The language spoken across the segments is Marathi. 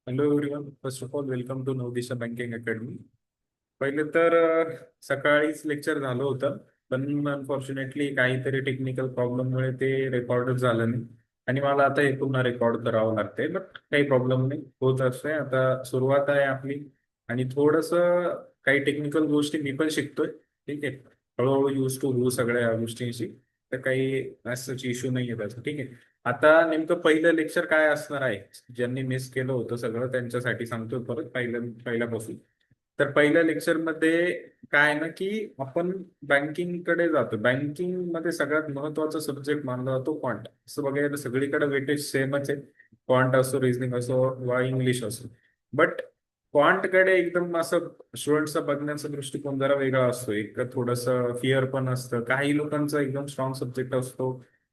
Hello everyone, first of all welcome to Navdisha banking academy. पहिले तर सकाळीच लेक्चर झालं होतं, पण अनफॉर्च्युनेटली काहीतरी टेक्निकल प्रॉब्लेममुळे ते रेकॉर्डच झालं नाही. आणि मला आता हे पुन्हा रेकॉर्ड करावं लागतंय, बट काही प्रॉब्लेम नाही, होत असतंय. आता सुरुवात आहे आपली आणि थोडस काही टेक्निकल गोष्टी मी पण शिकतोय. ठीक आहे, हळूहळू यूज टू होऊ सगळ्या गोष्टींशी. तर काही असंच इश्यू नाही आहे त्याचा. ठीक आहे, आता नेमकं पहिलं लेक्चर काय असणार आहे, ज्यांनी मिस केलं होतं सगळं त्यांच्यासाठी सांगतो परत पहिल्यापासून. तर पहिल्या लेक्चर मध्ये काय आहे ना, की आपण बँकिंग कडे जातो. बँकिंग मध्ये सगळ्यात महत्वाचा सब्जेक्ट मानला जातो क्वांट. असं बघायला सगळीकडे वेटेज सेमच आहे, क्वांट असो, रिझनिंग असो वा इंग्लिश असो. बट क्वांट कडे एकदम असं स्टुडंटचा बघण्याचा दृष्टिकोन जरा वेगळा असतो. एक थोडंसं फिअर पण असतं. काही लोकांचा एकदम स्ट्रॉंग सब्जेक्ट असतो,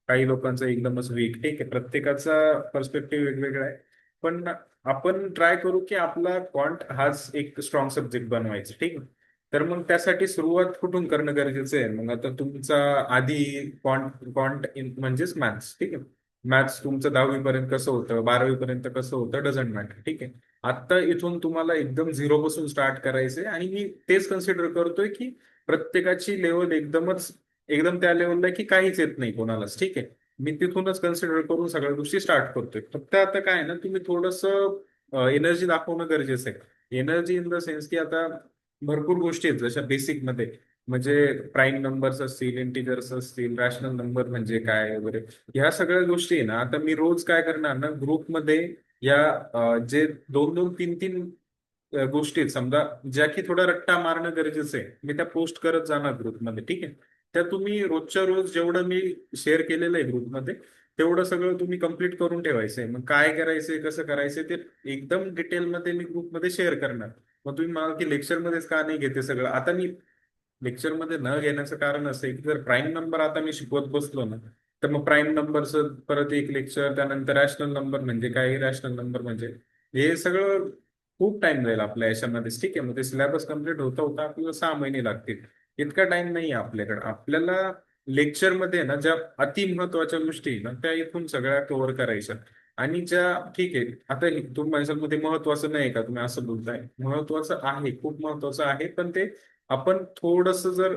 काही लोकांचं एकदमच वीक. ठीक आहे, प्रत्येकाचा पर्स्पेक्टिव्ह वेगवेगळा आहे. पण आपण ट्राय करू की आपला क्वांट हाच एक स्ट्रॉंग सब्जेक्ट बनवायचा. ठीक आहे, तर मग त्यासाठी सुरुवात कुठून करणं गरजेचं आहे. मग आता तुमचा आधी क्वांट क्वांट म्हणजेच मॅथ्स. ठीक आहे, मॅथ्स तुमचं 10वी पर्यंत कसं होतं, 12वी पर्यंत कसं होतं, डझंट मॅटर. ठीक आहे, आता इथून तुम्हाला एकदम झिरो पासून स्टार्ट करायचंय. आणि मी तेच कन्सिडर करतोय की प्रत्येकाची लेवल एकदम त्या लेवलला की काहीच येत नाही कोणालाच. ठीक आहे, मी तिथूनच कन्सिडर करून सगळ्या गोष्टी स्टार्ट करतोय. फक्त आता काय आहे ना, तुम्ही थोडस एनर्जी दाखवणं गरजेचं आहे. एनर्जी इन द सेन्स की आता भरपूर गोष्टी आहेत जशा बेसिक मध्ये, म्हणजे प्राईम नंबर्स असतील, इंटिजर्स असतील, रॅशनल नंबर म्हणजे काय वगैरे. ह्या सगळ्या गोष्टी आहे ना, आता मी रोज काय करणार ना, ग्रुपमध्ये या जे दोन दोन तीन तीन गोष्टी आहेत समजा, ज्या की थोडा रट्टा मारणं गरजेचं आहे, मी त्या पोस्ट करत जाणार ग्रुपमध्ये. ठीक आहे, त्या तुम्ही रोजच्या रोज जेवढं मी शेअर केलेलं आहे ग्रुपमध्ये तेवढं सगळं तुम्ही कंप्लीट करून ठेवायचंय. मग काय करायचंय, कसं करायचंय ते एकदम डिटेलमध्ये मी ग्रुपमध्ये शेअर करणार. मग तुम्ही मला की लेक्चरमध्येच का नाही घेते सगळं. आता मी लेक्चरमध्ये न घेण्याचं कारण असं आहे की जर प्राईम नंबर आता मी शिकवत बसलो ना, तर मग प्राईम नंबरचं परत एक लेक्चर, त्यानंतर रॅशनल नंबर म्हणजे काय, रॅशनल नंबर म्हणजे हे सगळं खूप टाइम जाईल आपल्या याच्यामध्येच. ठीक आहे, मग ते सिलेबस कम्प्लीट होता होता आपल्याला 6 महिने लागतील. इतका टाइम नाही आहे आपल्याकडे. आपल्याला लेक्चरमध्ये ना ज्या अति महत्वाच्या गोष्टी आहे ना, त्या इथून सगळ्या कव्हर करायच्या. आणि ज्या ठीक आहे, आता तुम्ही माझ्यामध्ये महत्वाचं नाही का, तुम्ही असं बोलताय, महत्वाचं आहे, खूप महत्वाचं आहे. पण ते आपण थोडस जर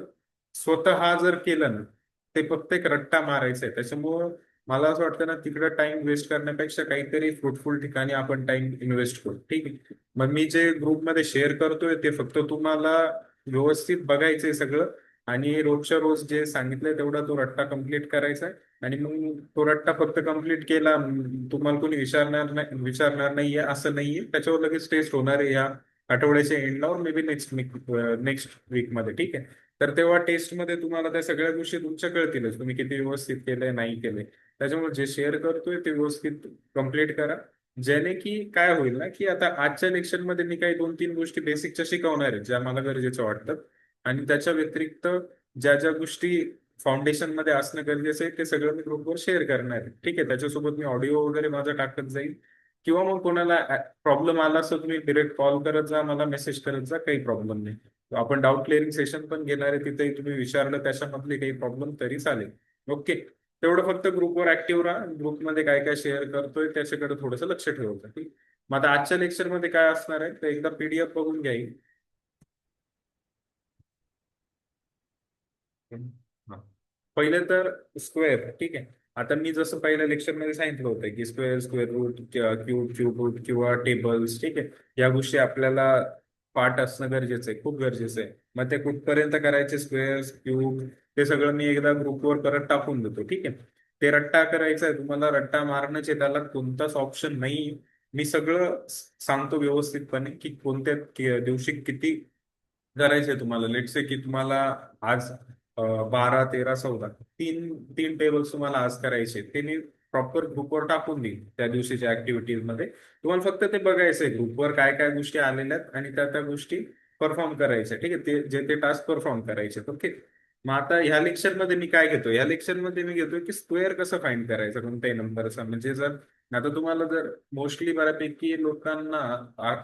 स्वतः जर केलं ना, ते फक्त एक रट्टा मारायचा आहे. त्याच्यामुळं मला असं वाटतं ना, तिकडे टाइम वेस्ट करण्यापेक्षा काहीतरी फ्रुटफुल ठिकाणी आपण टाइम इन्व्हेस्ट करू. ठीक आहे, मग मी जे ग्रुपमध्ये शेअर करतोय ते फक्त तुम्हाला व्यवस्थित बघायचंय सगळं. आणि रोजच्या रोज जे सांगितलंय तेवढा तो रट्टा कम्प्लीट करायचा आहे. आणि मग तो रट्टा फक्त कम्प्लीट केला, तुम्हाला कोणी विचारणार नाहीये असं नाहीये. त्याच्यावर लगेच टेस्ट होणार आहे या आठवड्याच्या एंडला, मे बी नेक्स्ट वीकमध्ये. ठीक आहे, तर तेव्हा टेस्टमध्ये तुम्हाला त्या सगळ्या गोष्टी तुमच्या कळतीलच, तुम्ही किती व्यवस्थित केलंय नाही केलंय. त्याच्यामुळे जे शेअर करतोय ते व्यवस्थित कम्प्लीट करा. ज्याने की काय होईल ना, की आता आजच्या लेक्चरमध्ये मी काही 2-3 गोष्टी बेसिकच्या शिकवणार आहेत ज्या मला गरजेच्या वाटतात. आणि त्याच्या व्यतिरिक्त ज्या ज्या गोष्टी फाउंडेशन मध्ये असणं गरजेचं आहे ते सगळं मी ग्रुपवर शेअर करणार आहे. ठीक आहे, त्याच्यासोबत मी ऑडिओ वगैरे माझा टाकत जाईल. किंवा मग कोणाला प्रॉब्लेम आला असं तुम्ही डिरेक्ट कॉल करत जा, मला मेसेज करत जा, काही प्रॉब्लेम नाही. आपण डाऊट क्लिअरिंग सेशन पण घेणार आहे, तिथेही तुम्ही विचारलं त्याच्यामधले काही प्रॉब्लेम तरी चालेल. ओके, तेवढं फक्त ग्रुपवर ऍक्टिव्ह राहा. ग्रुपमध्ये काय काय शेअर करतोय त्याच्याकडे थोडंसं लक्ष ठेवायचं. ठीक, मग आता आजच्या लेक्चरमध्ये काय असणार आहे तर एकदा पीडीएफ बघून घ्यायची. हा. पहिले तर स्क्वेअर. ठीक आहे, आता मी जसं पहिल्या लेक्चरमध्ये सांगितलं होतं की square, square root, cube, cube root किंवा टेबल्स. ठीक आहे, या गोष्टी आपल्याला पाठ असणं गरजेचं आहे, खूप गरजेचं आहे. मग ते कुठपर्यंत करायचे, स्क्वेअर, क्यूब, ते सगळं मी एकदा ग्रुपवर परत टाकून देतो. ठीक आहे, ते रट्टा करायचा आहे तुम्हाला, रट्टा मारण्याचे त्याला कोणताच ऑप्शन नाही. मी सगळं सांगतो व्यवस्थितपणे की कोणत्या दिवशी किती करायचंय तुम्हाला. लेट्स से की तुम्हाला आज 12, 13, 14 तीन तीन टेबल्स तुम्हाला आज करायचे, ते मी प्रॉपर ग्रुपवर टाकून देईन त्या दिवशीच्या ऍक्टिव्हिटीज मध्ये. तुम्हाला फक्त ते बघायचंय ग्रुपवर काय काय गोष्टी आलेल्या आहेत आणि त्या त्या गोष्टी परफॉर्म करायच्या. ठीक आहे, ते जे ते टास्क परफॉर्म करायचे. ओके, मग आता ह्या लेक्चरमध्ये मी काय घेतो, या लेक्चरमध्ये मी घेतोय की स्क्वेअर कसं फाइंड करायचं कोणत्याही नंबरचा. म्हणजे जर आता तुम्हाला जर मोस्टली बऱ्यापैकी लोकांना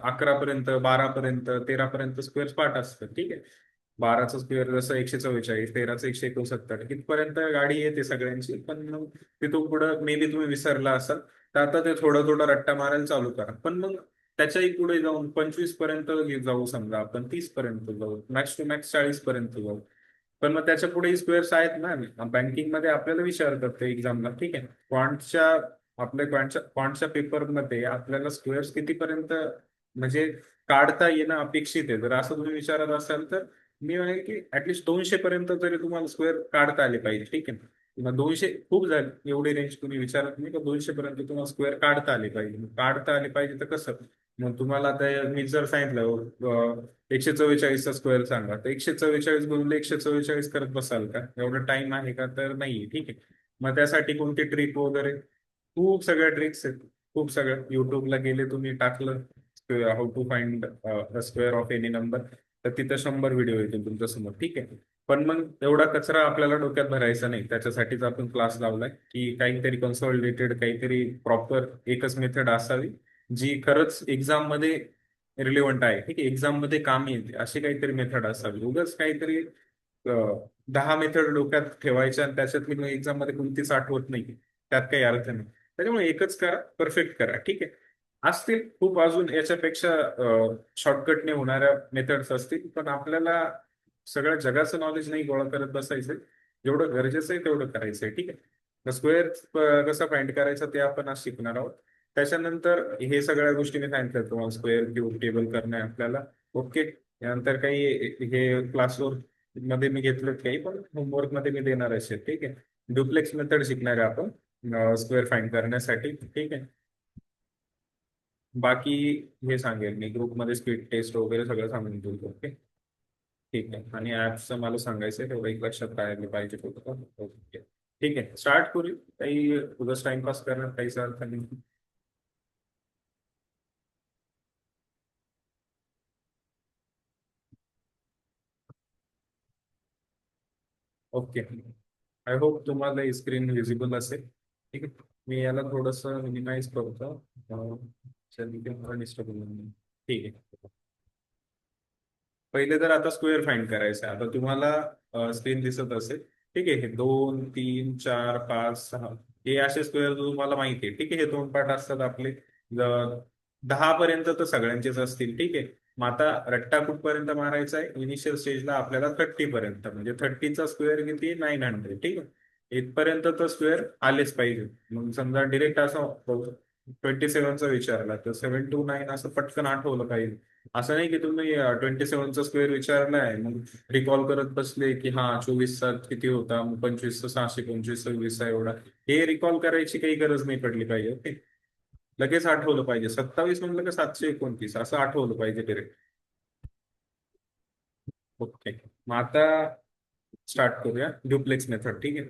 11 पर्यंत, 12 पर्यंत, 13 पर्यंत स्क्वेअर पाठ असतं. ठीक आहे, 12चा स्क्वेअर जसं 144, 13चं 169, इथपर्यंत गाडी येते सगळ्यांची. पण मग तिथून पुढं मे बी तुम्ही विसरला असाल, तर आता ते थोडं थोडं रट्टा मारायला चालू करा. पण मग त्याच्याही पुढे जाऊन 25 पर्यंत जाऊ, समजा आपण 30 पर्यंत जाऊ, मॅक्स टू मॅक्स 40 पर्यंत जाऊ. पण मग त्याच्या पुढेही स्क्वेअर्स आहेत ना, बँकिंग मध्ये आपल्याला विचारतात ते एक्झामला, ठीक आहे. क्वांटच्या पेपरमध्ये आपल्याला स्क्वेअर्स कितीपर्यंत म्हणजे काढता येणं अपेक्षित आहे. जर असं तुम्ही विचारत असाल तर मी म्हणेल की ऍटलीस्ट 200 पर्यंत तरी तुम्हाला स्क्वेअर काढता आले पाहिजे, ठीक आहे. मग 200 खूप झाले, एवढी रेंज तुम्ही विचारत नाही का, 200 पर्यंत तुम्हाला स्क्वेअर काढता आले पाहिजे. काढता आले पाहिजे तर कसं? मग तुम्हाला आता मी जर सांगितलं 144चा स्क्वेअर सांगा, तर 144 गुणिले 144 करत बसाल का? एवढा टाइम आहे का? तर नाही, ठीक आहे. मग त्यासाठी कोणती ट्रिक वगैरे, खूप सगळ्या ट्रिक्स आहेत. खूप सगळं युट्यूबला गेले तुम्ही, टाकलं how to find square of any number, तर तिथं 100 व्हिडिओ येतील तुमच्या समोर, ठीक आहे. पण मग एवढा कचरा आपल्याला डोक्यात भरायचा नाही. त्याच्यासाठीच आपण क्लास लावलाय की काहीतरी कन्सॉलिडेटेड, काहीतरी प्रॉपर एकच मेथड असावी जी खरंच एक्झाम मध्ये रिलेव्हंट आहे, ठीक आहे. एक्झाम मध्ये काम येते अशी काहीतरी मेथड असावी. उगाच काहीतरी 10 मेथड डोक्यात ठेवायच्या आणि त्याच्यातली मग एक्झाम मध्ये कोणतीच आठवत नाही, त्यात काही अर्थ नाही. त्याच्यामुळे एकच करा, परफेक्ट करा, ठीक आहे. असतील खूप अजून याच्यापेक्षा शॉर्टकटने होणाऱ्या मेथड्स असतील, पण आपल्याला सगळ्या जगाचं नॉलेज नाही गोळा करत बसायचं. जेवढं गरजेचं आहे तेवढं करायचंय, ठीक आहे. स्क्वेअर कसं फाइंड करायचं ते आपण आज शिकणार आहोत. त्याच्यानंतर हे सगळ्या गोष्टी मी सांगितलं तुम्हाला, स्क्वेअर क्यूब टेबल करणे आपल्याला, ओके. यानंतर काही हे क्लासवर मध्ये मी घेतलं काही, पण होमवर्क मध्ये मी देणार असेल, ठीक आहे. डुप्लेक्स मेथड शिकणार आहे आपण स्क्वेअर फाइंड करण्यासाठी, ठीक आहे. बाकी हे सांगेल मी ग्रुपमध्ये, स्पीड टेस्ट वगैरे सगळं सांगून देईल, ओके. ठीक आहे. आणि ऍपचं मला सांगायचं तेवढं एक लक्षात राहायला पाहिजे फक्त. ओके, ठीक आहे. स्टार्ट करू. काही उगाच टाइमपास करणार काहीच अर्थ नाही. ओके, आय होप तुम्हाला स्क्रीन विजिबल असेल, ठीक आहे. मी याला थोडस मिनिमाइज करतो. डिस्टर्ब, ठीक आहे. पहिले तर आता स्क्वेअर फाइंड करायचं आहे. आता तुम्हाला स्क्रीन दिसत असेल, ठीक आहे. हे 2 3 4 5 6 हे असे स्क्वेअर तुम्हाला माहिती आहे, ठीक आहे. हे दोन पार्ट असतात आपले. 10 पर्यंत तर सगळ्यांचेच असतील, ठीक आहे. मग आता रट्टा कुठपर्यंत मारायचा आहे? इनिशियल स्टेजला आपल्याला 30 पर्यंत, म्हणजे 30चा स्क्वेअर किती? 900, ठीक आहे. इथपर्यंत तर स्क्वेअर आलेच पाहिजे. मग समजा डिरेक्ट असं 27चा विचारला तर 7 to 9 असं पटकन आठवलं पाहिजे. असं नाही की तुम्ही 27चा स्क्वेअर विचारलाय मग रिकॉल करत बसले की हा 24चा किती होता, मग 25चा 625, 26चा एवढा. हे रिकॉल करायची काही गरज नाही पडली पाहिजे, ओके. लगेच आठवलं पाहिजे. 27 म्हणलं का 729 असं आठवलं पाहिजे डिरेक्ट, ओके. मग आता स्टार्ट करूया ड्युप्लेक्स मेथड, ठीक आहे.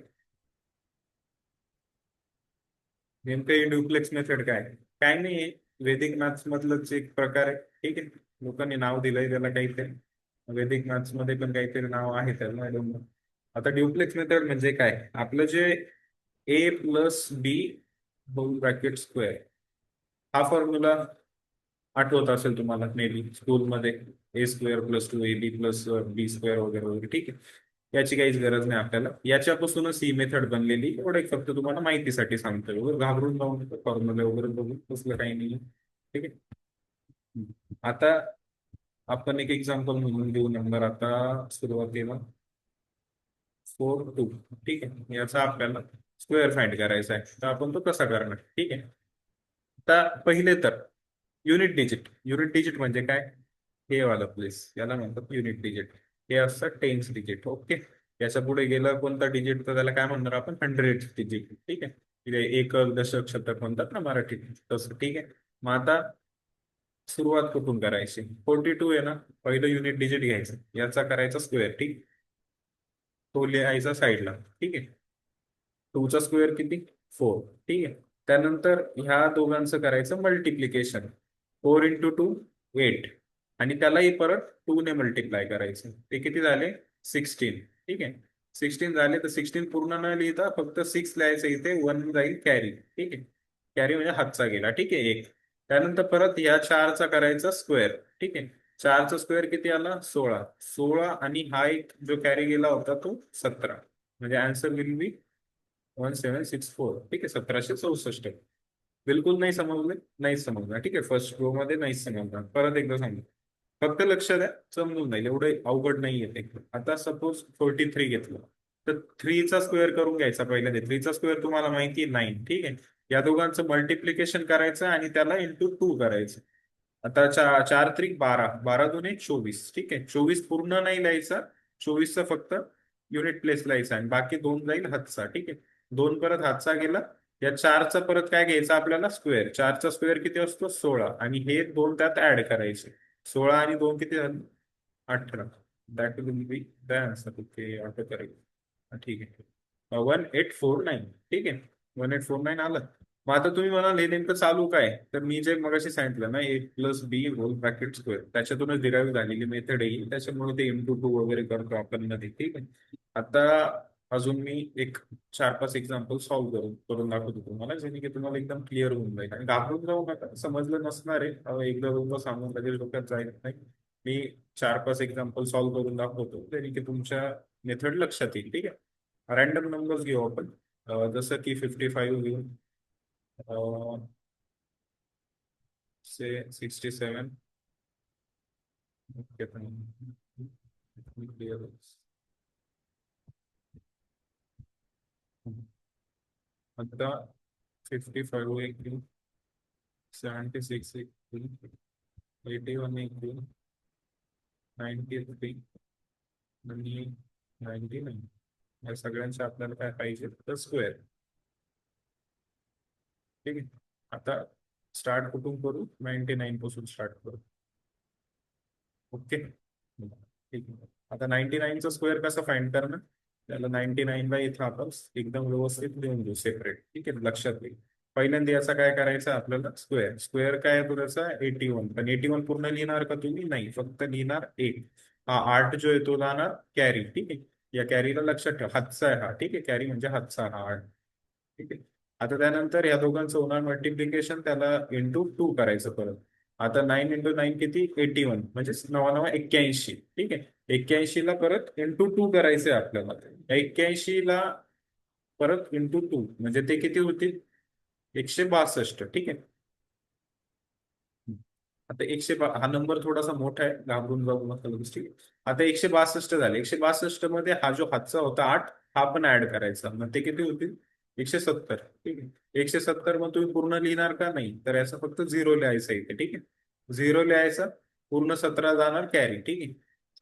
नेमकं हे ड्युप्लेक्स मेथड काय काय नाही, वैदिक मॅथ्स मधलंच एक प्रकार आहे, ठीक आहे. लोकांनी नाव दिलंय त्याला काहीतरी, वैदिक मॅथ्स मध्ये पण काहीतरी नाव आहे त्याला, आय डोंट नो. आता ड्युप्लेक्स मेथड म्हणजे काय? आपलं जे A+B होल ब्रॅकेट स्क्वेअर, हा फॉर्म्युला आठवत असेल तुम्हाला मे बी स्कूलमध्ये. A² + 2AB+B² वगैरे वगैरे, ठीक आहे. याची काहीच गरज नाही आपल्याला, याच्यापासूनच ही मेथड बनलेली. एवढं एक फक्त तुम्हाला माहितीसाठी सांगतोय, वगैरे घाबरून जाऊन फॉर्म्युला वगैरे बघून तसलं काही नाही, ठीक आहे. आता आपण एक एक्झाम्पल म्हणून देऊ. नंबर आता सुरुवातीला 4 2, ठीक आहे. याचा आपल्याला स्क्वेअर फाइंड करायचा आहे, तर आपण तो कसा करणार, ठीक आहे. आता पहिले तर युनिट डिजिट म्हणजे काय? हे वाला प्लेस याला म्हणतात युनिट डिजिट. हे असतं टेन्स डिजिट, ओके. याच्या पुढे गेलं कोणता डिजिट तर त्याला काय म्हणणार आपण? 100 डिजिट, ठीक आहे. तिथे एक दशक शतक म्हणतात ना मराठीत, तसं, ठीक आहे. मग आता सुरुवात कुठून करायची? 42 आहे ना, पहिलं युनिट डिजिट घ्यायचं, याचा करायचा स्क्वेअर, ठीक. तो लिहायचा साईडला, ठीक आहे. 2चा स्क्वेअर किती? 4, ठीक आहे. त्यानंतर ह्या दोघांचं करायचं मल्टिप्लिकेशन. 4 × 2 8, आणि त्यालाही परत 2 ने मल्टिप्लाय करायचं. ते किती झाले? 16, ठीक आहे. 16 झाले तर 16 पूर्ण न लिहिता फक्त 6 लिहायचं, इथे 1 जाईल कॅरी, ठीक आहे. कॅरी म्हणजे हातचा गेला, ठीक आहे, एक. त्यानंतर परत ह्या 4चा करायचा स्क्वेअर, ठीक आहे. 4चा स्क्वेअर किती आला? 16. 16 आणि हा एक जो कॅरी गेला होता तो 17, म्हणजे आन्सर विल बी 1764, ठीक आहे, 1764. बिलकुल नाही समजले, नाहीच समजणार. ठीक आहे, फर्स्ट रो मध्ये नाहीच समजणार. परत एकदा सांगतो, फक्त लक्ष द्या, समजून जाईल. एवढं अवघड नाही येते. आता सपोज 43 घेतलं, तर 3चा स्क्वेअर करून घ्यायचा. पहिल्या ते 3चा स्क्वेअर तुम्हाला माहिती आहे 9. ठीक आहे, या दोघांचं मल्टिप्लिकेशन करायचं आणि त्याला इंटू 2 करायचं. आता 4 3 12, 12 2 1 24. ठीक आहे, 24 पूर्ण नाही लिहायचा, 24चा फक्त युनिट प्लेस लिहायचा आणि बाकी 2 जाईल हातचा. ठीक आहे, 2 परत हातचा गेला. या 4चा परत काय घ्यायचा आपल्याला, स्क्वेअर. 4चा स्क्वेअर किती असतो, 16, आणि हे 2 त्यात ऍड करायचे. 16 आणि 2 किती झाले, 18. That will be the answer. Okay, auto correct. ठीक आहे, 1849. ठीक आहे, 1849 आलं. मग आता तुम्ही म्हणाल हे नेमकं चालू काय, तर मी जे मगाशी सांगितलं ना, ए प्लस बी होल ब्रॅकेट स्क्वेअर, त्याच्यातूनच डिराईव्ह झालेली मेथड येईल. त्याच्यामुळे ते इंटू 2 वगैरे करतो आपण मध्ये. ठीक आहे, आता अजून मी एक 4 5 एक्झाम्पल सॉल्व्ह करून दाखवतो तुम्हाला, जेणे की तुम्हाला एकदम क्लिअर होऊन जाईल. आणि घाबरून जाऊ नका, समजलं नसणार आहे, एकदा दोनदा सांगून लगेच डोक्यात जाईल नाही. मी 4 5 एक्झाम्पल सॉल्व्ह करून दाखवतो, जेणे की तुमच्या मेथड लक्षात येईल. ठीक आहे, रॅन्डम नंबर्स घेऊ आपण. जसं की 55 घेऊ, से 67. ओके, आता 55 एक घेऊ, 76 एक घेऊ, 81 एक घेऊ, 93 आणि 99. या सगळ्यांचे आपल्याला काय पाहिजे, तर स्क्वेअर. ठीक आहे, आता स्टार्ट कुठून करू, 99 पासून स्टार्ट करू. ओके, ठीक आहे. आता 99चा स्क्वेअर कसा फाइंड करणार, त्याला 99 इथं आपण एकदम व्यवस्थित लिहून घेऊ सेपरेट. ठीक आहे, लक्षात येईल. पहिल्यांदा याचा काय करायचं आपल्याला, स्क्वेअर. स्क्वेअर काय आहे त्याचा, 81. पण 81 पूर्ण लिहिणार का तुम्ही, नाही, फक्त लिहिणार 8. हा 8 जो आहे तो जाणार कॅरी. ठीक आहे, या कॅरीला लक्षात ठेवा, हातचा आहे हा. ठीक आहे, कॅरी म्हणजे हातचा हा 8. ठीक आहे, आता त्यानंतर या दोघांचं होणार मल्टिप्लिकेशन, त्याला इंटू 2 करायचं परत. आता 9 इंटू 9 किती, 81, म्हणजे 9 9 81. ठीक आहे, 81 ला परत इंटू 2 करायचंय आपल्याला. 81 ला परत इंटू 2 म्हणजे ते किती होतील, 162. ठीक आहे, आता हा नंबर थोडासा मोठा आहे, घाबरून जाऊ नका लगेच. ठीक आहे, आता 162 झाले. 162 मध्ये हा जो हातचा होता 8, हा पण ऍड करायचा. मग ते किती होतील, 170. ठीक आहे, 170 मग तुम्ही पूर्ण लिहिणार का, नाही, तर याचं फक्त 0 लिहायचं इथे. ठीक आहे, 0 लिहायचा, पूर्ण 17 जाणार कॅरी. ठीक आहे,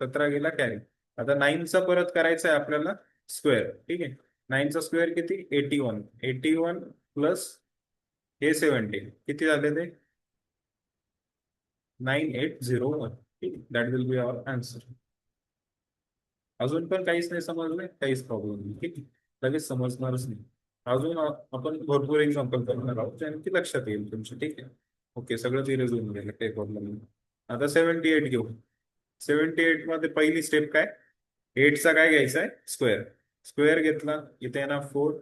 17 गेला कॅरी. आता 9चा परत करायचा आहे आपल्याला स्क्वेअर. ठीक आहे, 9चा स्क्वेअर किती, 81. 81 प्लस हे 17 किती झाले ते, 9801. ठीक, that will be our answer. अजून पण काहीच नाही समजलंय, काहीच प्रॉब्लेम नाही. ठीक आहे, लगेच समजणारच नाही. अजून आपण भरपूर एक्झाम्पल करणार आहोत, ज्याने की लक्षात येईल तुमच्या. ठीक आहे, ओके, सगळं सिरियस होऊन गेलं, काही प्रॉब्लेम नाही. आता 78 घेऊ. 78 मध्ये पहिली स्टेप काय, 8चा काय घ्यायचा आहे, स्क्वेअर. स्क्वेअर घेतला, इथे येणार 4,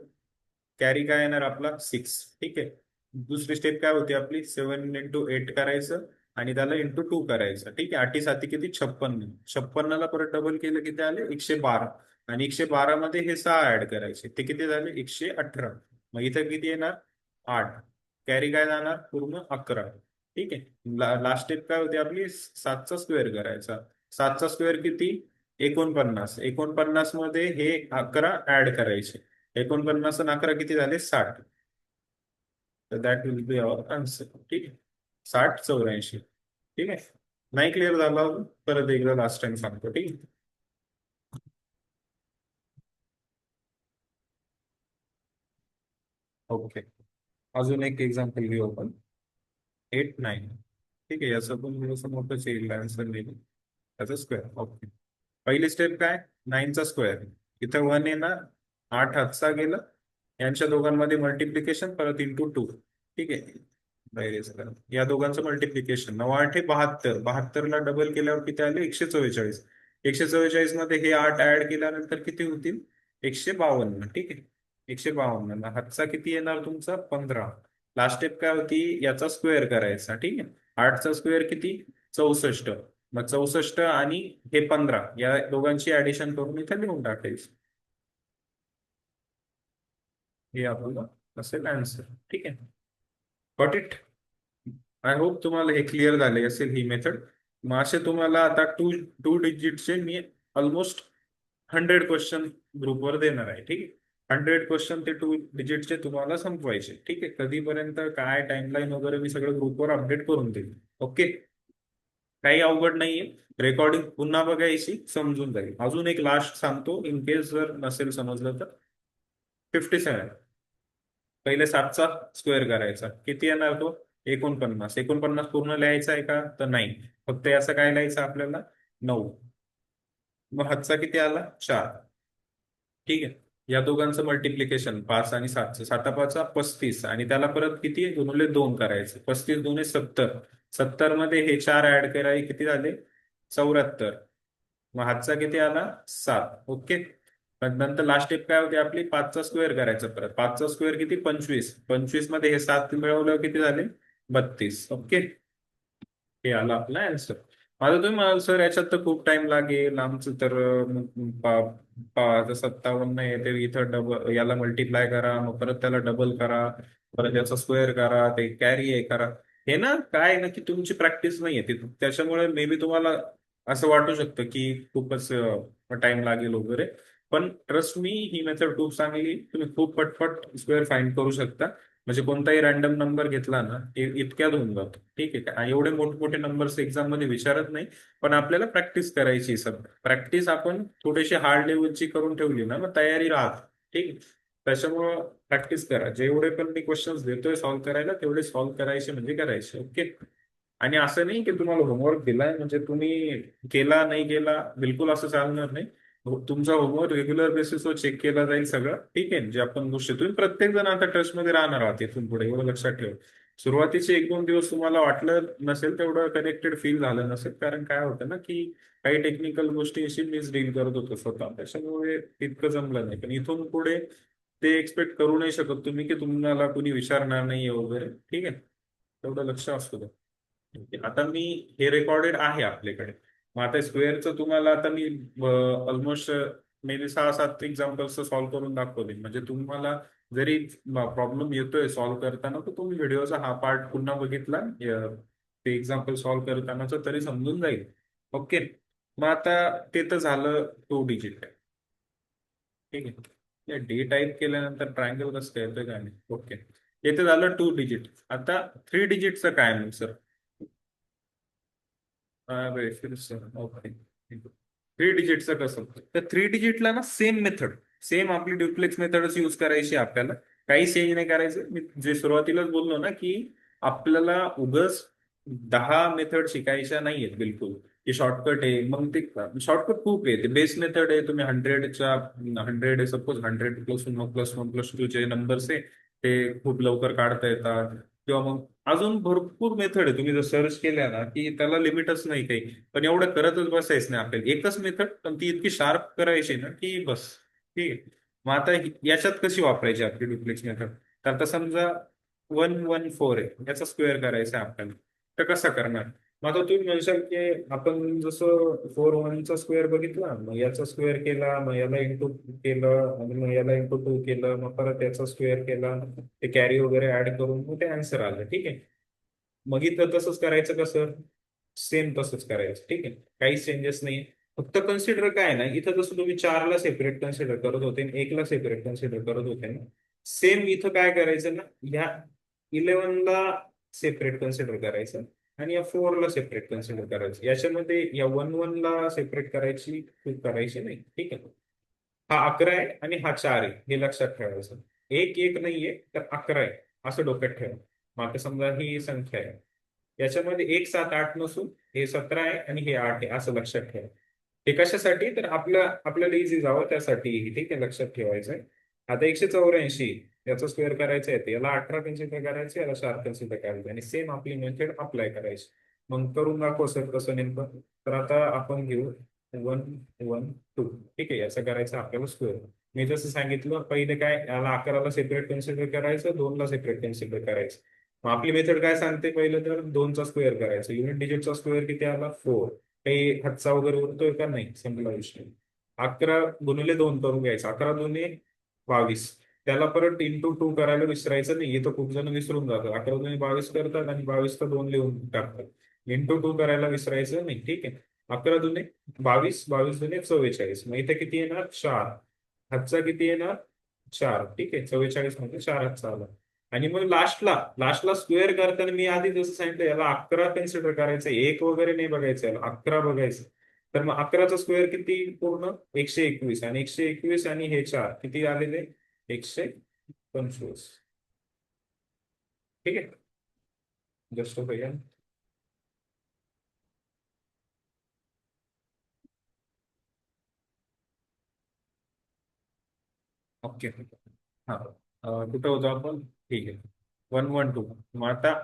कॅरी काय येणार आपला 6. ठीक आहे, दुसरी स्टेप काय होती आपली, 7 इंटू 8 करायचं आणि त्याला इंटू 2 करायचं. ठीक आहे, 8 7 किती, 56. 56ला परत डबल केलं किती आले, 112. आणि 112 मध्ये हे 6 ऍड करायचे, ते किती झाले, 118. मग इथं किती येणार, 8. कॅरी काय जाणार, पूर्ण 11. ठीक आहे, लास्ट स्टेप काय होती आपली, 7चा स्क्वेअर करायचा. 7चा स्क्वेअर किती, 49. 49 मध्ये हे 11 ऍड करायचे. 49 आणि 11 किती झाले, 60. तर that will be our answer. ठीक आहे, 60 84. ठीक आहे, नाही क्लिअर झालं परत एकदा लास्ट टाइम सांगतो. ठीक आहे, ओके. अजून एक एक्झाम्पल घेऊ आपण, 8 9. ठीक आहे, याचं पण थोडंसं मोठंच येईल आन्सर नाही, त्याचा स्क्वेअर. ओके, पहिली स्टेप काय, 9चा स्क्वेअर. इथं 1 येणार, 8 हातचा गेलं, यांच्या दोघांमध्ये मल्टिप्लिकेशन परत इंटू 2. ठीक आहे, बेरीज करा. या दोघांचं मल्टिप्लिकेशन, 9 8 72. 72ला डबल केल्यावर किती आले, 144. 144 मध्ये हे 8 ऍड केल्यानंतर किती होतील, 152. ठीक आहे, 152. हातचा किती येणार तुमचा, 15. लास्ट स्टेप काय होती, याचा स्क्वेअर करायचा. ठीक आहे, 8चा स्क्वेअर किती, 64. मग 64 आणि हे 15, या दोघांची ऍडिशन करून इथे लिहून टाकायची. हे आपल्याला असेल आन्सर. ठीक आहे, गॉट इट? आय होप तुम्हाला हे क्लिअर झाले असेल ही मेथड. मग असे तुम्हाला आता टू टू डिजिटचे मी ऑलमोस्ट 100 क्वेश्चन ग्रुपवर देणार आहे. ठीक आहे. 100 क्वेश्चन ते टू डिजिटचे तुम्हाला संपवायचे. ठीक आहे. कधीपर्यंत काय टाइमलाईन वगैरे मी सगळं ग्रुपवर अपडेट करून देईल. ओके. काही अवघड नाहीये. रेकॉर्डिंग पुन्हा बघायची, समजून जाईल. अजून एक लास्ट सांगतो, इन केस जर नसेल समजलं तर. 57. पहिले 7चा स्क्वेअर करायचा, किती येणार तो? 49. 49 पूर्ण लिहायचा आहे का? तर नाही. फक्त याचं काय लिहायचं आपल्याला? 9. मग हातचा किती आला? 4. ठीक आहे. या दोघांचं मल्टिप्लिकेशन 5 आणि 7चं, 7 35, आणि त्याला परत किती गुणिले 2 करायचं. 35 दुने 70. 70 मध्ये हे 4 ऍड करायचे, किती झाले? 74. मग हातचा किती आला? 7. ओके. पण नंतर लास्ट स्टेप काय होती आपली? 5चा स्क्वेअर करायचा परत. 5चा स्क्वेअर किती? 25. 25 मध्ये हे 7 मिळवलं किती झाले? 32. ओके. हे आलं आपलं आन्सर. माझं तुम्ही म्हणाल सर याच्यात तर खूप टाइम लागेल आमचं तर, 57 आहे तर इथं डबल याला मल्टिप्लाय करा, मग परत त्याला डबल करा, परत याचा स्क्वेअर करा, ते कॅरी आहे करा. हे ना काय ना की तुमची प्रॅक्टिस नाहीये ती, त्याच्यामुळे मे बी तुम्हाला असं वाटू शकतं की खूपच टाइम लागेल वगैरे. पण ट्रस्ट मी, ही मेथड खूप चांगली. तुम्ही खूप पटपट स्क्वेअर फाइंड करू शकता. म्हणजे कोणताही रॅन्डम नंबर घेतला ना, इतक्यात होऊन जातो. ठीक आहे का? एवढे मोठमोठे नंबर्स एक्झाम मध्ये विचारत नाही. पण आपल्याला प्रॅक्टिस करायची. सब प्रॅक्टिस आपण थोडीशी हार्ड लेवलची करून ठेवली ना, मग तयारी राहत. ठीक आहे. त्याच्यामुळं प्रॅक्टिस करा. जेवढे पण मी क्वेश्चन्स देतोय सॉल्व्ह करायला, तेवढे सॉल्व्ह करायचे म्हणजे करायचे. ओके. आणि असं नाही की तुम्हाला होमवर्क दिलाय म्हणजे तुम्ही केला नाही केला, बिलकुल असं चालणार नाही. तुमचा होमवर्क रेग्युलर बेसिसवर चेक केला जाईल सगळं. ठीक आहे. जे आपण गोष्टी, तुम्ही प्रत्येक जण आता ट्रस्टमध्ये राहणार आहात इथून पुढे, एवढं लक्षात ठेवा. सुरुवातीचे 1-2 दिवस तुम्हाला वाटलं नसेल तेवढं कनेक्टेड फील झालं नसेल, कारण काय होतं ना की काही टेक्निकल गोष्टी अशी मीच डील करत होतो स्वतः, त्याच्यामुळे इतकं जमलं नाही. पण इथून पुढे ते एक्सपेक्ट करू नाही शकत तुम्ही की तुम्हाला कुणी विचारणार नाहीये वगैरे. ठीक आहे. तेवढं लक्ष असू द्या. आता मी, हे रेकॉर्डेड आहे आपल्याकडे. मग आता स्क्वेअरचं तुम्हाला आता मी almost maybe 6-7 examples solve करून दाखवले. म्हणजे तुम्हाला जरी प्रॉब्लेम येतोय सॉल्व्ह करताना, तर तुम्ही व्हिडिओचा हा पार्ट पुन्हा बघितला ते एक्झाम्पल सॉल्व्ह करतानाच, तरी समजून जाईल. ओके. मग आता ते तर झालं टू डिजिट. ठीक आहे. डी टाईप केल्यानंतर ट्रायंगल कसं काय येतं काय नाही. ओके. येथे झालं टू डिजिट. आता 3 डिजिटचं काय मग सर? ओके. 3 डिजिटचं कसं? तर 3 डिजिटला ना सेम मेथड, सेम आपली ड्युप्लेक्स मेथडच यूज करायची आपल्याला. काही चेंज नाही करायचं. मी जे सुरुवातीलाच बोललो ना की आपल्याला उगच 10 मेथड शिकायच्या नाहीयेत बिलकुल, की शॉर्टकट आहे. मग ते शॉर्टकट खूप आहे. ते बेस मेथड आहे. तुम्ही 100 सपोज 100+1+1+2 जे नंबर्स आहे ते खूप लवकर काढता येतात. किंवा मग अजून भरपूर मेथड आहे. तुम्ही जर सर्च केल्या ना की त्याला लिमिटच नाही काही. पण एवढं करतच बसायचं नाही आपल्याला. एकच मेथड, पण ती इतकी शार्प करायची ना की बस. ठीक आहे. मग आता याच्यात कशी वापरायची आपली डुप्लेक्स मेथड? तर आता समजा 114 आहे, याचा स्क्वेअर करायचा आहे आपल्याला. तर कसं करणार? मग आता तुम्ही म्हणशाल की आपण जसं 4-1चा स्क्वेअर बघितला, मग याचा स्क्वेअर केला, मग याला इंटू केलं, आणि मग याला इंटू 2 केलं, मग परत याचा स्क्वेअर केला, ते कॅरी वगैरे ऍड करून मग ते आन्सर आलं. ठीक आहे. मग इथं तसंच करायचं कसं? सेम तसंच करायचं. ठीक आहे. काहीच चेंजेस नाही. फक्त कन्सिडर काय ना, इथं जसं तुम्ही 4ला सेपरेट कन्सिडर करत होते आणि 1ला सेपरेट कन्सिडर करत होते ना, सेम इथं काय करायचं ना, ह्या 11ला सेपरेट कन्सिडर करायचं, आणि या 4ला सेपरेट कन्सिडर करायचं. याच्यामध्ये या 1-1ला सेपरेट करायची नाही. ठीक आहे. हा 11 आहे आणि हा 4 आहे, हे लक्षात ठेवायचं. एक एक नाहीये तर 11 आहे, असं डोक्यात ठेवा. मग आता समजा ही संख्या आहे, याच्यामध्ये 1, 7, 8 नसून हे 17 आहे आणि हे 8 आहे, असं लक्षात ठेवा. हे कशासाठी? तर आपल्याला इझी जावं त्यासाठी. ठीक आहे. लक्षात ठेवायचं आहे. आता 184 याचा स्क्वेअर करायचा आहे, याला 18 कन्सिडर करायचे, याला 4 कन्सिडर करायचे, आणि सेम आपली मेथड अप्लाय करायची. मग करून दाखव सर कसं नेमकं. तर आता आपण घेऊ 1-1-2. ठीक आहे. याचं करायचं आपल्याला स्क्वेअर. मी जसं सांगितलं पहिले, काय याला 11ला सेपरेट कन्सिडर करायचं, 2ला सेपरेट कन्सिडर करायचं. मग आपली मेथड काय सांगते? पहिलं तर 2चा स्क्वेअर करायचं. युनिट डिजिटचा स्क्वेअर किती आला? 4. काही हातचा वगैरे उरतोय का? नाही. संपला विषय. 11 गुणिले 2 करून घ्यायचं. 11 दुने 22. त्याला परत इंटू टू करायला विसरायचं नाही. इथं खूप जण विसरून जातात. 11 दूने 22 करतात आणि 22 दोन लिहून टाकतात. इंटू टू करायला विसरायचं नाही. ठीक आहे. 11 दूने 22, 22 दूने 44. मग इथे किती येणार? 4. हातचा किती येणार? 4. ठीक आहे. 44 मध्ये 4 हातचा आला. आणि मग लास्टला स्क्वेअर करताना मी आधी जसं सांगितलं, याला 11 कन्सिडर करायचं, एक वगैरे नाही बघायचं, याला 11 बघायचं. तर मग 11चा स्क्वेअर किती पूर्ण? 121. आणि 121 आणि हे 4 किती आलेले? 125. ठीक आहे. जस्ट भैया. ओके. हा. कुठं होतो आपण? ठीक आहे. 112. मग आता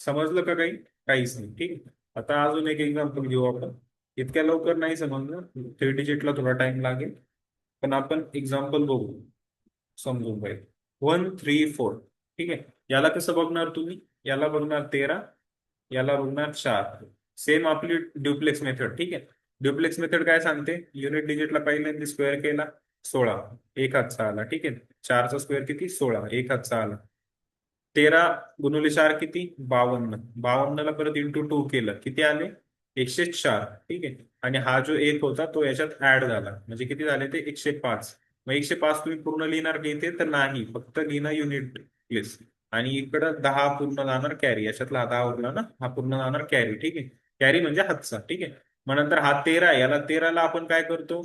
समजलं का काही? काहीच नाही. ठीक आहे. आता अजून एक एक्झाम्पल घेऊ आपण. इतक्या लवकर नाही समजलं, 3 डिजिटला थोडा टाइम लागेल. पण आपण एक्झाम्पल बघू, समजून पाहिजे. 134. ठीक आहे. याला कसं बघणार तुम्ही? याला बघणार 13, याला बघणार 4. सेम आपली ड्युप्लेक्स मेथड. ठीक आहे. ड्युप्लेक्स मेथड काय सांगते? युनिट डिजिटला पहिल्यांदा स्क्वेअर केला, 16, एक हातचा आला. ठीक आहे. 4चा स्क्वेअर किती? 16, एक हातचा आला. 13 गुणिले 4 किती? 52. 52ला परत इंटू टू केलं, किती आले? 104. ठीक आहे. आणि हा जो एक होता तो याच्यात ऍड झाला, म्हणजे किती झाले ते? 105. मग 105 तुम्ही पूर्ण लिहिणार की इथे? तर नाही, फक्त लिहिणार युनिट प्लेस. आणि इकडं 10 पूर्ण जाणार कॅरी. याच्यातला हा 10 उरला ना, हा पूर्ण जाणार कॅरी. ठीक आहे. कॅरी म्हणजे हातचा. ठीक आहे. मग नंतर हा 13, याला 13ला आपण काय करतो?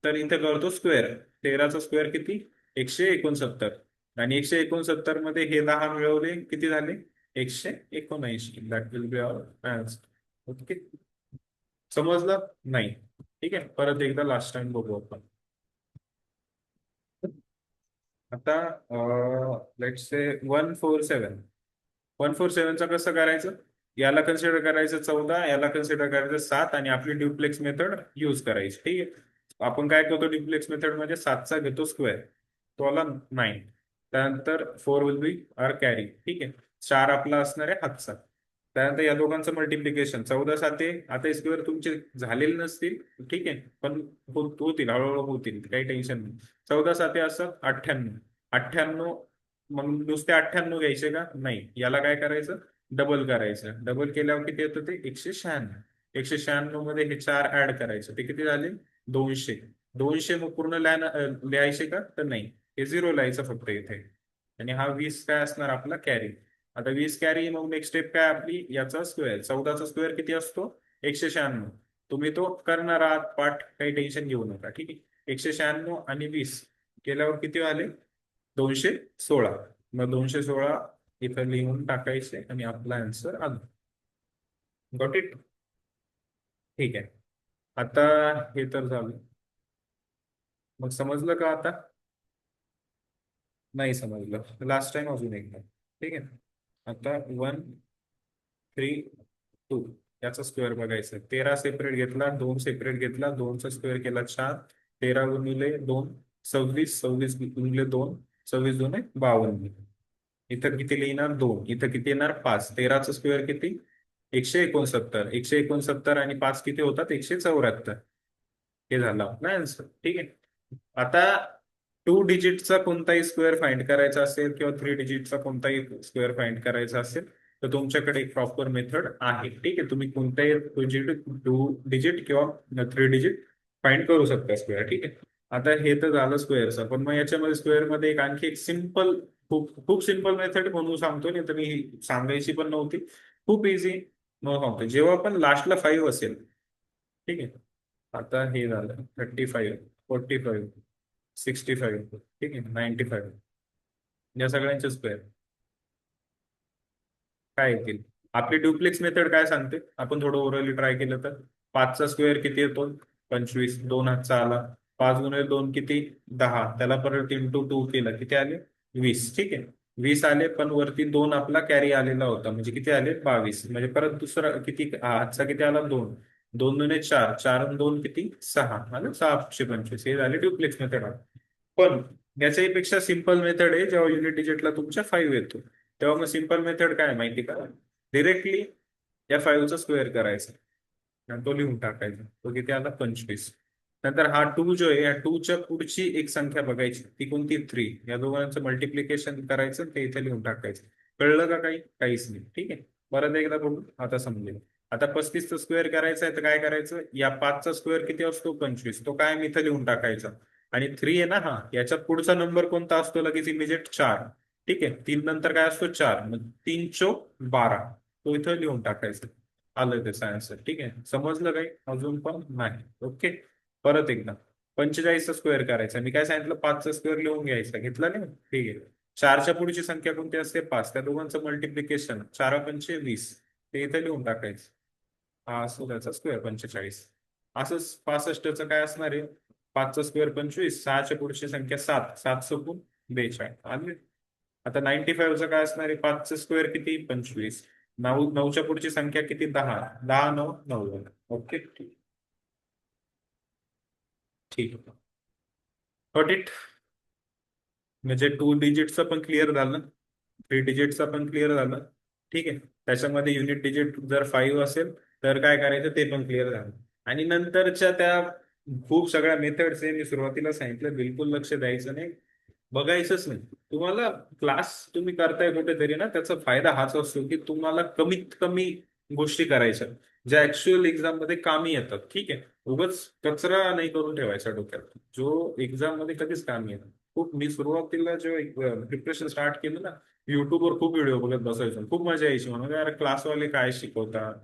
तर इथे करतो स्क्वेअर. 13चा स्क्वेअर किती? 169. आणि 169 मध्ये हे 10 मिळवले, किती झाले? 179. That will be our answer. Okay. समजलं? नाही. ठीक आहे. परत एकदा लास्ट टाइम बघू आपण. आता लेट्स से 147. 147चा कसं करायचं? याला कन्सिडर करायचं 14, याला कन्सिडर करायचं 7, आणि आपली ड्युप्लेक्स मेथड यूज करायची. ठीक आहे. आपण काय करतो ड्युप्लेक्स मेथड मध्ये? 7चा घेतो स्क्वेअर, तो आला 9. त्यानंतर 4 विल बी आर कॅरी. ठीक आहे. 4 आपला असणार आहे हातचा. त्यानंतर या दोघांचं मल्टिप्लिकेशन 14 7. आता स्क्वेअर तुमचे झालेले नसतील, ठीक आहे, पण होतील, हळूहळू होतील, काही टेन्शन नाही. 14 7 असं 98. 98. मग नुसते 98 घ्यायचे का? नाही, याला काय करायचं? डबल करायचं. डबल केल्यावर किती येतं ते? 196. 196 मध्ये हे 4 ऍड करायचं, ते किती झाले? 200. 200 मग पूर्ण लिहायचे का? तर नाही, हे 0 लिहायचं फक्त इथे. आणि हा 20 काय असणार आपला? कॅरी. आता 20 कॅरी. मग नेक्स्ट स्टेप काय आपली? याचा स्क्वेअर. 14चा स्क्वेअर किती असतो? 196. तुम्ही तो करणार आहात पाठ, काही टेन्शन घेऊ नका. ठीक आहे. 196 आणि 20 केल्यावर किती आले? 216. मग 216 इथं लिहून टाकायचे आणि आपला आन्सर आला. Got it? ठीक आहे. आता हे तर झालं. मग समजलं का आता? नाही समजलं? लास्ट टाइम अजून एकदा. ठीक आहे. आता 132 याचा स्क्वेअर बघायचं. 13 सेपरेट घेतला, 2 सेपरेट घेतला, 2चा स्क्वेअर केला 4. 13 गुणिले 2 26. 26 गुणिले 2 26 2 52. इथं किती लिहिणार? 2. इथं किती येणार? 5. 13चा स्क्वेअर किती? 169. 169 आणि 5 किती होतात? 174. हे झालं आपला आन्सर. ठीक आहे. आता 2 डिजिटचा कोणताही स्क्वेअर फाइंड करायचा असेल किंवा 3 डिजिटचा कोणताही स्क्वेअर फाइंड करायचा असेल, तर तुमच्याकडे एक प्रॉपर मेथड आहे. ठीक आहे. तुम्ही कोणताही 2 डिजिट किंवा 3 डिजिट फाइंड करू शकता स्क्वेअर. ठीक आहे. आता हे तर झालं स्क्वेअरचं, पण मग याच्यामध्ये स्क्वेअर मध्ये एक आणखी एक सिंपल, खूप खूप सिंपल मेथड म्हणून सांगतो, नाही तर मी ही सांगायची पण नव्हती. खूप इझी. मग सांगतो, जेव्हा पण लास्टला 5 असेल. ठीक आहे. आता हे झालं 35, 45, 65. ठीक आहे. 95. या सगळ्यांचे स्क्वेअर काय येतील? आपली ड्युप्लेक्स मेथड काय सांगते? आपण थोडं ओरली ट्राय केलं तर 5चा स्क्वेअर किती येतो? 25. 2 हातचा आला. 5 गुणिले 2 किती? 10. त्याला परत इंटू 2 केलं, किती आले? 20. ठीक आहे. 20 आले, पण वरती 2 आपला कॅरी आलेला होता, म्हणजे किती आले? 22. म्हणजे परत दुसरा किती? हातचा किती आला? 2. 2 दुने 4. 4 आणि 2 किती? 6. आलं 625. हे झाले ड्युप्लेक्स मेथड. पण याच्याही पेक्षा सिंपल मेथड आहे, जेव्हा युनिट डिजिटला तुमच्या 5 येतो, तेव्हा मग सिंपल मेथड काय माहिती का? डिरेक्टली या 5चा स्क्वेअर करायचा आणि तो लिहून टाकायचा. तो किती आला? 25. नंतर हा टू जो आहे, या टूच्या पुढची एक संख्या बघायची, ती कोणती? थ्री. या दोघांचं मल्टिप्लिकेशन करायचं, ते इथे लिहून टाकायचं. कळलं का काही? काहीच नाही. ठीक आहे. परत एकदा बघू, आता समजेल. आता 35चा स्क्वेअर करायचा आहे तर काय करायचं? या 5चा स्क्वेअर किती असतो? 25. तो काय मी इथं लिहून टाकायचा. आणि थ्री आहे ना, हा याच्यात पुढचा नंबर कोणता असतो? लगेच इमिजिएट 4. ठीक आहे. 3 नंतर काय असतो? 4. मग 3 चोक 12. तो इथं लिहून टाकायचा. आलं त्याचा आन्सर. ठीक आहे. समजलं काही अजून पण नाही? ओके. परत एकदा 45चा स्क्वेअर करायचा. मी काय सांगितलं? 5चा स्क्वेअर लिहून घ्यायचा. घेतला नाही? ठीक आहे. 4च्या पुढची संख्या कोणती असते? 5. त्या दोघांचं मल्टिप्लिकेशन 4 20. ते इथे लिहून टाकायचं. हा असतो त्याचा स्क्वेअर 45. असंच 65चं काय असणार आहे? 5चा स्क्वेअर 25. 6च्या पुढची संख्या 7. 7 चौकून 42. आणि आता 95चं काय असणार आहे? 5चं स्क्वेअर किती? 25. 9च्या पुढची संख्या किती? 10. 10 9 90. ओके. ठीक आहे. Got it. म्हणजे टू डिजिटचं पण क्लिअर झालं, थ्री डिजिटचा पण क्लिअर झालं. ठीक आहे. त्याच्यामध्ये युनिट डिजिट जर 5 असेल तर काय करायचं ते पण क्लिअर झालं. आणि नंतरच्या त्या खूप सगळ्या मेथड्स आहे, मी सुरुवातीला सांगितलं, बिलकुल लक्ष द्यायचं नाही, बघायचंच नाही. तुम्हाला क्लास तुम्ही करताय कुठेतरी ना, त्याचा फायदा हाच असतो की तुम्हाला कमीत कमी गोष्टी करायच्या ज्या ऍक्च्युअल एक्झाम मध्ये कामी येतात. ठीक आहे. उगाच कचरा नाही करून ठेवायचा डोक्यात, जो एक्झाम मध्ये कधीच कामी येतात. खूप मी सुरुवातीला जेव्हा प्रिपरेशन स्टार्ट केलं ना, युट्यूबवर खूप व्हिडिओ बघत बसायचो. खूप मजा यायची. म्हणून यार क्लासवाले काय शिकवतात,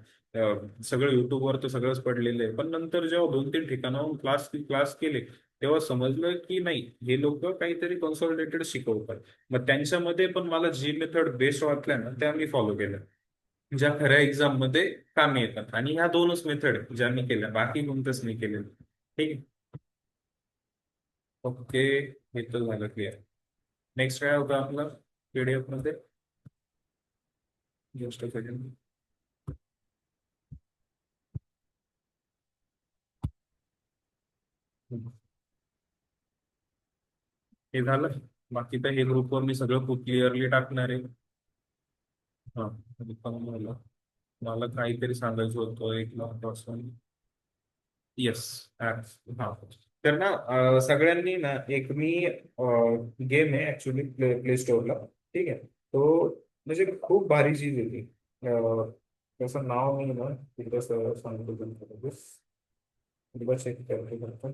सगळं युट्यूबवर तर सगळंच पडलेलं आहे. पण नंतर जेव्हा 2-3 ठिकाणाहून क्लास क्लास केले तेव्हा समजलं की नाही, हे लोक काहीतरी कन्सॉलिडेटेड शिकवतात. मग त्यांच्यामध्ये पण मला जी मेथड बेस्ट वाटल्या ना, त्या मी फॉलो केल्या, ज्या खऱ्या एक्झाम मध्ये कामी येतात. आणि ह्या दोनच मेथड ज्या मी केल्या, बाकी कोणतंच नाही केलेलं. ठीक आहे. ओके. हे तर झालं क्लिअर. नेक्स्ट काय होतं आपलं पीडीएफ मध्ये? Just a second. हे झालं. बाकी तर हे ग्रुपवर मी सगळं खूप क्लिअरली टाकणार आहे. हा. मला मला काहीतरी सांगायचं होतं एक महत्वाचं. येस. हा. तर ना सगळ्यांनी ना एक मी गेम आहे ऍक्च्युली प्ले स्टोअरला. ठीक आहे. तो म्हणजे खूप भारी चीज आहे ती. त्याचं नाव मी ना तिथं सांगतो तुमच्याकडे. चेक करतो.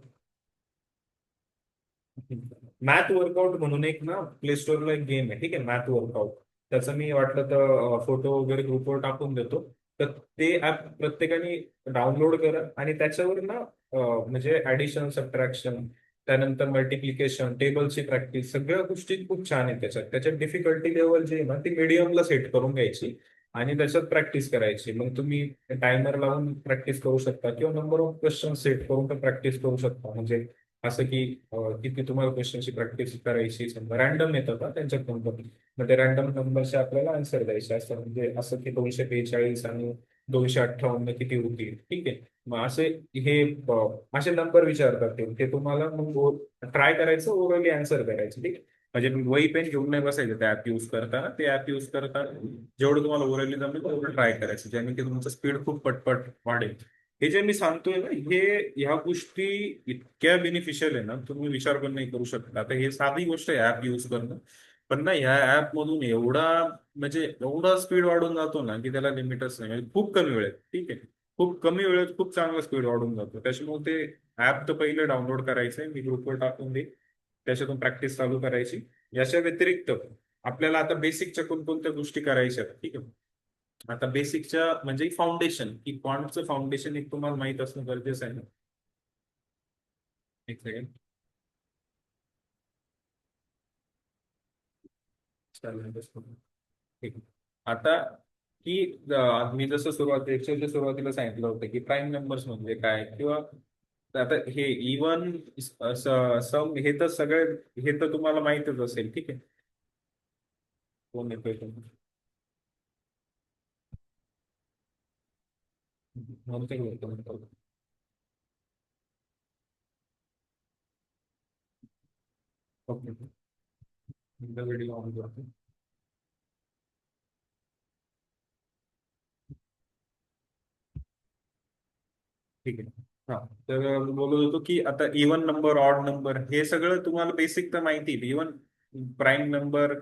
मॅथ वर्कआउट म्हणून एक ना प्ले स्टोअरला एक गेम आहे. ठीक आहे. Math workout. त्याचं मी वाटलं तर फोटो वगैरे ग्रुपवर टाकून देतो. तर ते ऍप प्रत्येकाने डाउनलोड करा आणि त्याच्यावर ना म्हणजे ऍडिशन सबट्रॅक्शन, त्यानंतर मल्टिप्लिकेशन, टेबलची प्रॅक्टिस, सगळ्या गोष्टी खूप छान आहेत त्याच्यात. त्याच्यात डिफिकल्टी लेवल जी आहे ना ती मीडियमला सेट करून घ्यायची आणि त्याच्यात प्रॅक्टिस करायची. मग तुम्ही टायमर लावून प्रॅक्टिस करू शकता किंवा नंबर ऑफ क्वेश्चन सेट करून पण प्रॅक्टिस करू शकता. म्हणजे असं की किती तुम्हाला क्वेश्चनची प्रॅक्टिस करायची, समजा रॅन्डम येतात ना त्यांच्यात नंबर, मग ते रॅन्डम नंबरचे आपल्याला आन्सर द्यायचे असं. म्हणजे असं की 242 आणि 258 किती होतील. ठीक आहे. मग असे हे असे नंबर विचारतात ते तुम्हाला मग ट्राय करायचं, ओरली आन्सर करायचं. ठीक आहे. म्हणजे वही पेन घेऊन नाही बसायचं त्या ऍप युज करताना. ते ऍप युज करताना जेवढं तुम्हाला ओरली जमेल तेवढं ट्राय करायचं, ज्याने की तुमचं स्पीड खूप पटपट वाढेल. हे जे मी सांगतोय ना, हे ह्या गोष्टी इतक्या बेनिफिशियल आहे ना, तुम्ही विचार पण नाही करू शकता. आता हे साधी गोष्ट आहे ऍप युज करणं, पण ना ह्या ऍप मधून एवढा म्हणजे एवढा स्पीड वाढून जातो ना की त्याला लिमिटच नाही. म्हणजे खूप कमी वेळेत. ठीक आहे. खूप कमी वेळेत खूप चांगला स्पीड वाढून जातो. त्याच्यामुळे ते ऍप तर पहिले डाउनलोड करायचंय, मी ग्रुपवर टाकून देईन. त्याच्यातून प्रॅक्टिस चालू करायची. याच्या व्यतिरिक्त आपल्याला आता बेसिकच्या कोणकोणत्या गोष्टी करायच्या आहेत. ठीक आहे. आता बेसिकच्या म्हणजे फाउंडेशन, की क्वांटचं फाउंडेशन एक तुम्हाला माहित असणं गरजेचं आहे ना. एक सेकंड. चालेल. ठीक आहे. आता की मी जसं एक्सेलच्या सुरुवातीला सांगितलं होतं की प्राईम नंबर्स म्हणजे काय, किंवा आता हे इवन सम, हे तर सगळे, हे तर तुम्हाला माहितच असेल. ठीक आहे. कोण येतोय तुम्ही? म्हणते की येतो. ओके. व्हिडिओ ऑन करतो. ठीक आहे. हा. तर बोलत होतो की आता इवन नंबर, ऑड नंबर हे सगळं तुम्हाला बेसिक तर माहिती आहे. Even prime number,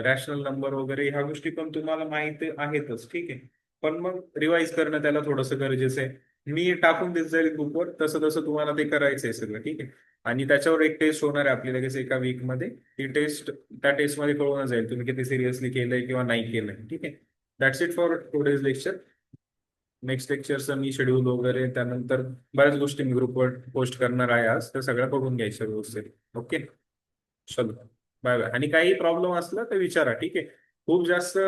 rational number वगैरे ह्या गोष्टी पण तुम्हाला माहिती आहेतच. ठीक आहे. पण मग रिवाइज करणं त्याला थोडंसं गरजेचं आहे. मी टाकून देत जाईल ग्रुपवर, तसं तसं तुम्हाला ते करायचंय सगळं. ठीक आहे. आणि त्याच्यावर एक टेस्ट होणार आहे आपली लगेच एका वीकमध्ये. ती टेस्ट, त्या टेस्टमध्ये कळून जाईल तुम्ही किती सिरियसली केलंय किंवा नाही केलंय. ठीक आहे. That's it for today's lecture. Next लेक्चरचं मी शेड्यूल वगैरे त्यानंतर बऱ्याच गोष्टी मी ग्रुपवर पोस्ट करणार आहे आज, तर सगळ्या बघून घ्यायच्या व्यवस्थित. ओके. चलो. Bye bye. आणि काही प्रॉब्लेम असला तर विचारा. ठीक आहे. खूप जास्त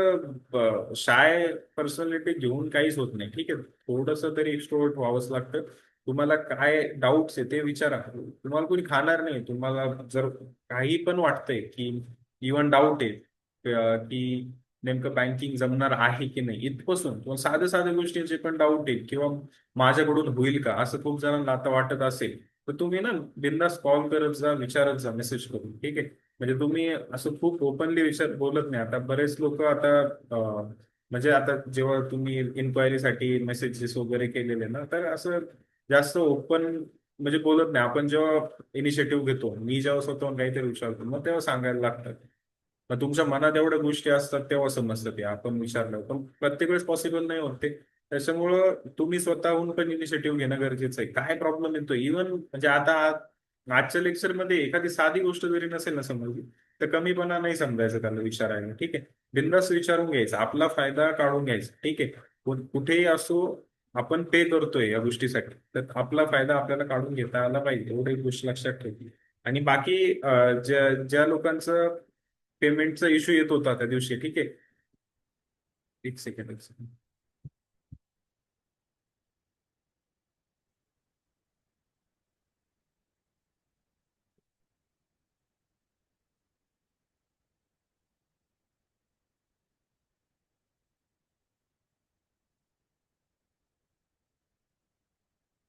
शाय पर्सनॅलिटी घेऊन काहीच होत नाही. ठीक आहे. थोडस तरी एक्स्ट्रोवर्ट व्हावंच लागतं. तुम्हाला काय डाऊट्स आहे ते विचारा. तुम्हाला कोणी खाणार नाही. तुम्हाला जर काही पण वाटतंय की इव्हन डाऊट आहे की नेमकं बँकिंग जमणार आहे की नाही, इथपासून किंवा साध्या साध्या गोष्टींचे पण डाऊट आहे किंवा माझ्याकडून होईल का असं खूप जणांना आता वाटत असेल, तर तुम्ही ना बिंदास कॉल करत जा, विचारत जा मेसेज करून. ठीक आहे. म्हणजे तुम्ही असं खूप ओपनली विचार बोलत नाही. आता बरेच लोक आता म्हणजे आता जेव्हा तुम्ही इन्क्वायरीसाठी मेसेजेस वगैरे केलेले ना, तर असं जास्त ओपन म्हणजे बोलत नाही. आपण जेव्हा इनिशिएटिव्ह घेतो, मी जेव्हा स्वतःहून काहीतरी विचारतो, मग तेव्हा सांगायला लागतात. मग तुमच्या मनात एवढ्या गोष्टी असतात तेव्हा समजतं ते आपण विचारलं, पण प्रत्येक वेळेस पॉसिबल नाही होत ते. त्याच्यामुळं तुम्ही स्वतःहून पण इनिशिएटिव्ह घेणं गरजेचं आहे. काय प्रॉब्लेम येतो इव्हन म्हणजे आता आजच्या लेक्चरमध्ये एखादी साधी गोष्ट जरी नसेल ना समजली, तर कमीपणा नाही समजायचं त्याला विचारायला. ठीक आहे. बिनधास्त विचारून घ्यायचा, आपला फायदा काढून घ्यायचा. ठीक आहे. कुठेही असो, आपण पे करतोय या गोष्टीसाठी, तर आपला फायदा आपल्याला काढून घेता आला पाहिजे, एवढी गोष्ट लक्षात ठेवली. आणि बाकी ज्या ज्या लोकांचं पेमेंटचा इश्यू येत होता त्या दिवशी. ठीक आहे. एक सेकंड, एक सेकंड.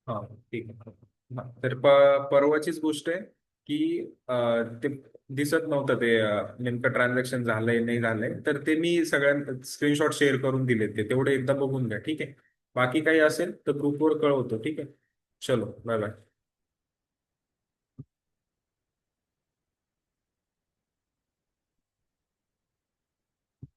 हा. ठीक आहे. हा, तर परवाचीच गोष्ट आहे की ते दिसत नव्हतं ते नेमकं ट्रान्झॅक्शन झालंय नाही झालंय, तर ते मी सगळ्यांना स्क्रीनशॉट शेअर करून दिले, ते तेवढे एकदा बघून घ्या. ठीक आहे. बाकी काही असेल तर ग्रुपवर कळवतो. ठीक आहे. चलो, बाय बाय.